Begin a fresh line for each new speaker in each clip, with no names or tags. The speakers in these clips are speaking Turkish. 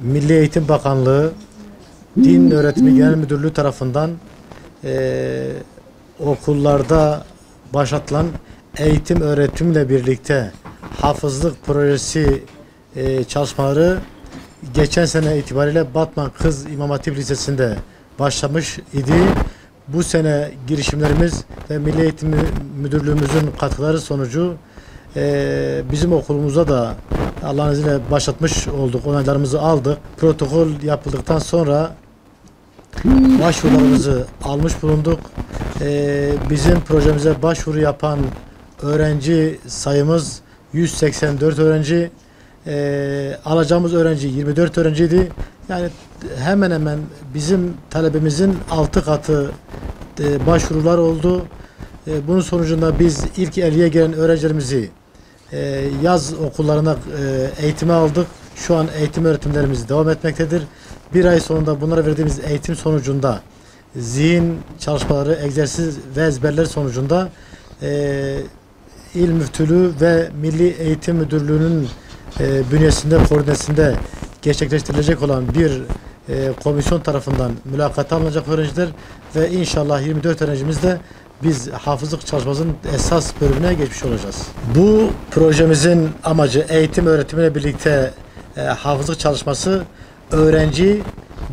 Milli Eğitim Bakanlığı Din Öğretimi Genel Müdürlüğü tarafından okullarda başlatılan eğitim öğretimle birlikte hafızlık projesi çalışmaları geçen sene itibariyle Batman Kız İmam Hatip Lisesi'nde başlamış idi. Bu sene girişimlerimiz ve Milli Eğitim Müdürlüğümüzün katkıları sonucu bizim okulumuzda da Allah'ın izniyle başlatmış olduk. Onaylarımızı aldık. Protokol yapıldıktan sonra başvurularımızı almış bulunduk. Bizim projemize başvuru yapan öğrenci sayımız 184 öğrenci. Alacağımız öğrenci 24 öğrenciydi. Yani hemen hemen bizim talebimizin 6 katı başvurular oldu. Bunun sonucunda biz ilk 50'ye gelen öğrencilerimizi yaz okullarına eğitime aldık. Şu an eğitim öğretimlerimiz devam etmektedir. Bir ay sonunda bunlara verdiğimiz eğitim sonucunda zihin çalışmaları, egzersiz ve ezberler sonucunda İl Müftülüğü ve Milli Eğitim Müdürlüğü'nün bünyesinde, koordinesinde gerçekleştirilecek olan bir komisyon tarafından mülakata alınacak öğrenciler ve inşallah 24 öğrencimiz de biz hafızlık çalışmasının esas bölümüne geçmiş olacağız. Bu projemizin amacı eğitim öğretimiyle birlikte hafızlık çalışması, öğrenci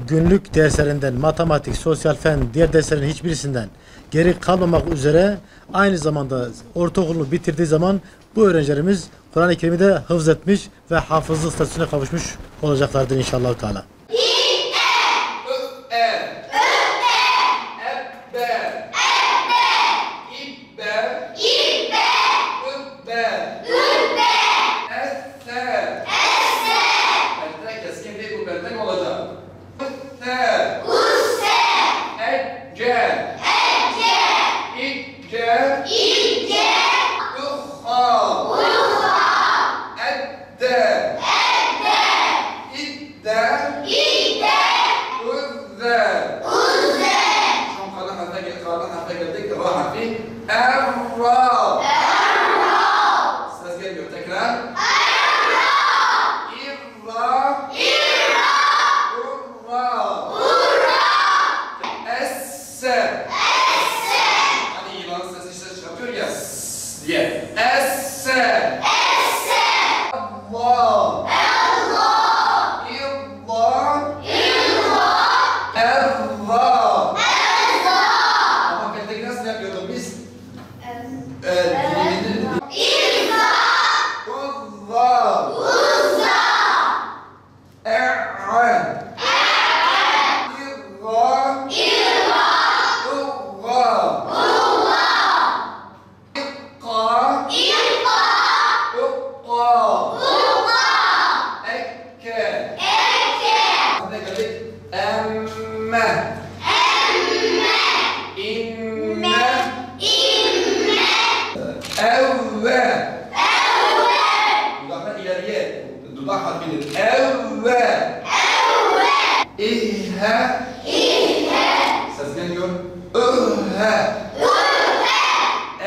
günlük derslerinden matematik, sosyal fen, diğer derslerin hiçbirisinden geri kalmamak üzere aynı zamanda ortaokulunu bitirdiği zaman bu öğrencilerimiz Kur'an-ı Kerim'i de hıfz etmiş ve hafızlık statüsüne kavuşmuş olacaklardır inşallah Teala.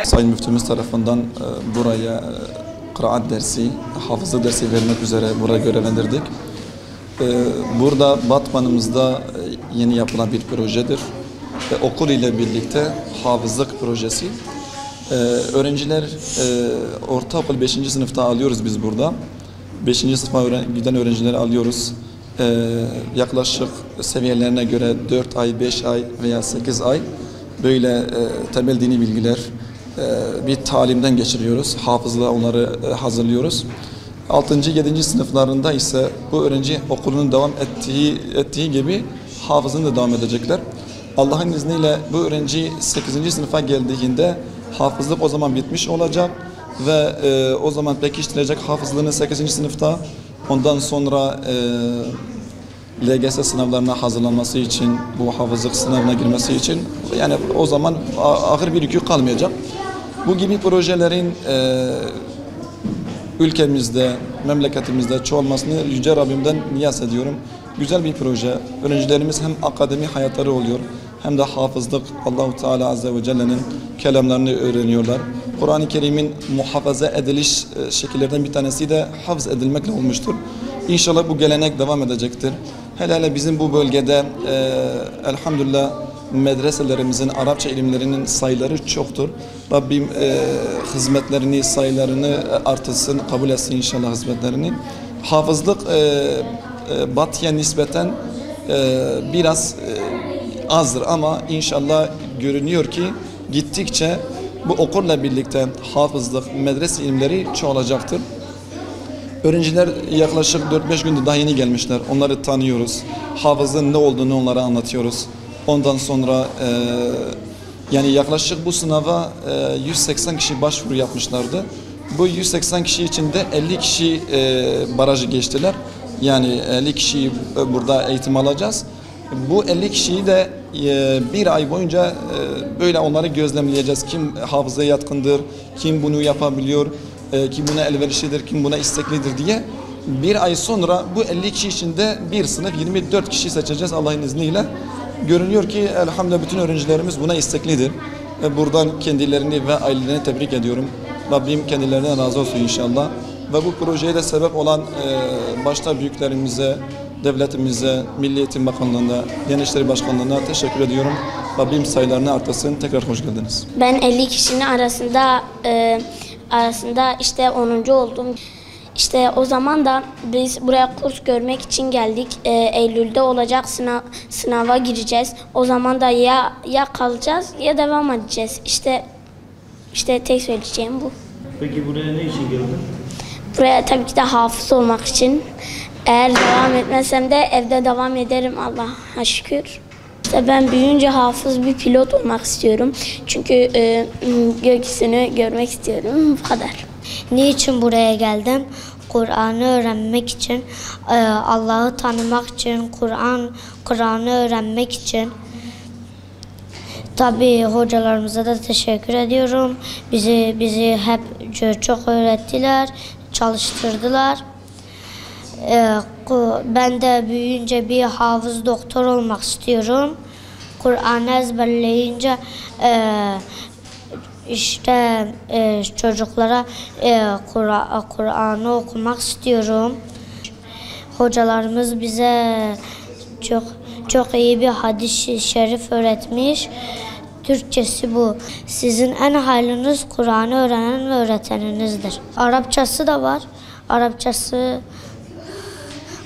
Sayın Müftümüz tarafından buraya kıraat dersi, hafızlık dersi vermek üzere buraya görevlendirdik. Burada Batman'ımızda yeni yapılan bir projedir. Okul ile birlikte hafızlık projesi. Öğrenciler ortaokul 5. sınıfta alıyoruz biz burada. 5. sınıfa giden öğrencileri alıyoruz. Yaklaşık seviyelerine göre 4 ay, 5 ay veya 8 ay böyle temel dini bilgiler bir talimden geçiriyoruz. Hafızlığa onları hazırlıyoruz. 6. 7. sınıflarında ise bu öğrenci okulunun devam ettiği gibi hafızlığını da devam edecekler. Allah'ın izniyle bu öğrenci 8. sınıfa geldiğinde hafızlık o zaman bitmiş olacak ve o zaman pekiştirecek hafızlığını 8. sınıfta. Ondan sonra LGS sınavlarına hazırlanması için, bu hafızlık sınavına girmesi için yani o zaman ağır bir yükü kalmayacak. Bu gibi projelerin ülkemizde, memleketimizde çoğalmasını Yüce Rabbimden niyaz ediyorum. Güzel bir proje. Öğrencilerimiz hem akademi hayatları oluyor hem de hafızlık, Allah-u Teala Azze ve Celle'nin kelamlarını öğreniyorlar. Kur'an-ı Kerim'in muhafaza ediliş şekillerden bir tanesi de hafız edilmekle olmuştur. İnşallah bu gelenek devam edecektir. Hele bizim bu bölgede elhamdülillah medreselerimizin Arapça ilimlerinin sayıları çoktur. Rabbim hizmetlerini, sayılarını artırsın, kabul etsin inşallah hizmetlerini. Hafızlık Batı'ya nispeten biraz azdır ama inşallah görünüyor ki gittikçe bu okulla birlikte hafızlık, medrese ilimleri çoğalacaktır. Öğrenciler yaklaşık 4-5 gündür daha yeni gelmişler. Onları tanıyoruz. Hafızın ne olduğunu onlara anlatıyoruz. Ondan sonra yani yaklaşık bu sınava 180 kişi başvuru yapmışlardı. Bu 180 kişi içinde 50 kişi barajı geçtiler. Yani 50 kişi burada eğitim alacağız. Bu 50 kişiyi de bir ay boyunca böyle onları gözlemleyeceğiz. Kim hafızaya yatkındır, kim bunu yapabiliyor, kim buna elverişlidir, kim buna isteklidir diye. Bir ay sonra bu 50 kişi içinde bir sınıf 24 kişi seçeceğiz Allah'ın izniyle. Görünüyor ki elhamdülillah bütün öğrencilerimiz buna isteklidir. Buradan kendilerini ve ailelerini tebrik ediyorum. Rabbim kendilerinden razı olsun inşallah. Ve bu projeye de sebep olan başta büyüklerimize, devletimize, Milli Eğitim Bakanlığı'na, Diyanet İşleri Başkanlığı'na teşekkür ediyorum. Rabbim sayılarını artırsın. Tekrar hoş geldiniz.
Ben 50 kişinin arasında işte 10. oldum. İşte o zaman da biz buraya kurs görmek için geldik. Eylül'de olacak sınava gireceğiz. O zaman da ya kalacağız ya devam edeceğiz. İşte tek söyleyeceğim bu.
Peki buraya ne için geldin?
Buraya tabii ki de hafız olmak için. Eğer devam etmezsem de evde devam ederim Allah'a şükür. İşte ben büyüyünce hafız bir pilot olmak istiyorum. Çünkü gökyüzünü görmek istiyorum. Bu kadar.
Niçin buraya geldim? Kur'an'ı öğrenmek için, Allah'ı tanımak için, Kur'an'ı öğrenmek için. Tabii hocalarımıza da teşekkür ediyorum. Bizi hep çok öğrettiler, çalıştırdılar. Ben de büyüyünce bir hafız doktor olmak istiyorum. Kur'an'ı ezberleyince çocuklara Kur'an'ı okumak istiyorum. Hocalarımız bize çok iyi bir hadis-i şerif öğretmiş. Türkçesi bu. Sizin en hayrınız Kur'an'ı öğrenen ve öğreteninizdir. Arapçası da var.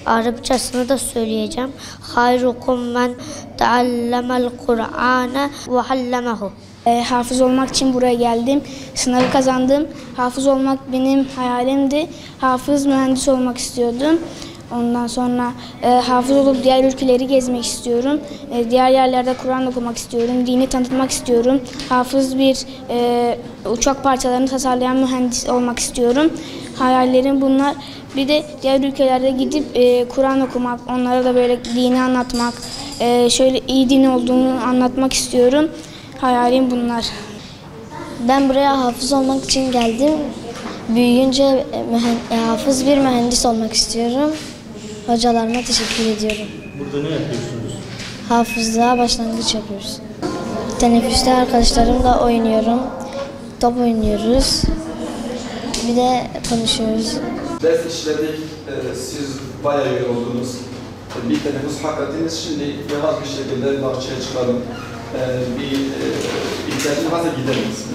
Arapçasını da söyleyeceğim. Hayrukum men teallemel Kur'ane ve hallemehu.
Hafız olmak için buraya geldim. Sınavı kazandım. Hafız olmak benim hayalimdi. Hafız mühendis olmak istiyordum. Ondan sonra hafız olup diğer ülkeleri gezmek istiyorum. Diğer yerlerde Kur'an okumak istiyorum. Dini tanıtmak istiyorum. Hafız bir uçak parçalarını tasarlayan mühendis olmak istiyorum. Hayallerim bunlar. Bir de diğer ülkelerde gidip Kur'an okumak, onlara da böyle dini anlatmak, şöyle iyi din olduğunu anlatmak istiyorum. Hayalim bunlar.
Ben buraya hafız olmak için geldim. Büyüyünce hafız bir mühendis olmak istiyorum. Hocalarıma teşekkür ediyorum.
Burada ne yapıyorsunuz?
Hafızlığa başlangıç yapıyoruz. Teneffüste arkadaşlarımla oynuyorum. Top oynuyoruz. Bir de konuşuyoruz.
Ders işledik, siz bayağı yoruldunuz. Bir teneffüs hak ettiniz. Şimdi yavaş bir şekilde bahçeye çıkalım. Bir ihtiyacınız varsa gideriz.